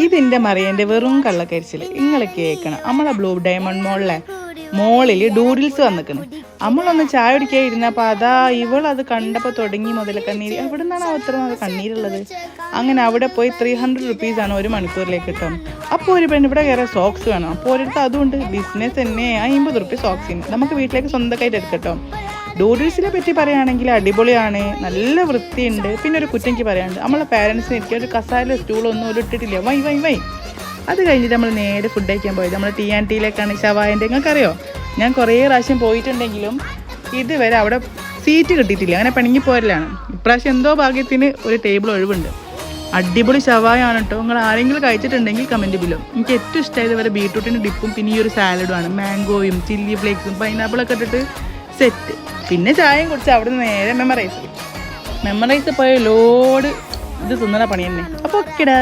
ഇതിൻ്റെ മറിയൻ്റെ വെറും കള്ളക്കരിച്ചിൽ നിങ്ങൾ കേൾക്കണം. നമ്മളെ ബ്ലൂ ഡയമണ്ട് മോളിൽ ഡൂഡിൽസ് വന്നിക്കണം. നമ്മളൊന്ന് ചായ കുടിക്കാൻ ഇരുന്നപ്പോൾ അതാ ഇവളത് കണ്ടപ്പോൾ തുടങ്ങി മുതൽ കണ്ണീര്. എവിടെ നിന്നാണ് അത്ര കണ്ണീരുള്ളത്? അങ്ങനെ അവിടെ പോയി 300 rupees ഒരു മണിക്കൂറിലേക്ക് കിട്ടും. അപ്പോൾ ഒരു പെണ്ണ് ഇവിടെ കയറിയ സോക്സ് വേണം. അപ്പോൾ ഒരിടത്ത് അതുകൊണ്ട് ബിസിനസ് തന്നെ 50 rupees സോക്സിന് നമുക്ക് വീട്ടിലേക്ക് സ്വന്തമായിട്ട് എടുക്കട്ടോ. ഡൂഡിൽസിനെ പറ്റി പറയുകയാണെങ്കിൽ അടിപൊളിയാണ്, നല്ല വൃത്തിയുണ്ട്. പിന്നെ ഒരു കുറ്റം എനിക്ക് പറയാനുണ്ട്, നമ്മളെ പാരൻസിന് എനിക്ക് ഒരു കസാല സ്റ്റൂളൊന്നും ഒരു ഇട്ടിട്ടില്ല. വൈ അത് കഴിഞ്ഞിട്ട് നമ്മൾ നേരെ ഫുഡ് കഴിക്കാൻ പോയത് നമ്മൾ T&Tയിലേക്കാണ്. ഷവായൻ്റെ നിങ്ങൾക്കറിയോ, ഞാൻ കുറേ പ്രാവശ്യം പോയിട്ടുണ്ടെങ്കിലും ഇതുവരെ അവിടെ സീറ്റ് കിട്ടിയിട്ടില്ല. അങ്ങനെ പിണങ്ങി പോരലാണ്. ഇപ്രാവശ്യം എന്തോ ഭാഗ്യത്തിന് ഒരു ടേബിൾ ഒഴിവുണ്ട്. അടിപൊളി ഷവായാണ് കേട്ടോ. നിങ്ങൾ ആരെങ്കിലും കഴിച്ചിട്ടുണ്ടെങ്കിൽ കമൻറ്റ് ബിലോ. എനിക്ക് ഏറ്റവും ഇഷ്ടമായത് ഇവരെ ബീട്രൂട്ടിൻ്റെ ഡിപ്പും പിന്നെ ഈ ഒരു സാലഡുമാണ്. മാംഗോയും ചില്ലി ഫ്ലേക്സും പൈനാപ്പിളൊക്കെ ഇട്ടിട്ട് സെറ്റ്. പിന്നെ ചായയും കുടിച്ച് അവിടെ നിന്ന് നേരെ മെമ്മറൈസ് പോയ ലോഡ് ഇത് തിന്നണ പണി തന്നെ. അപ്പോൾ ഓക്കെടാ.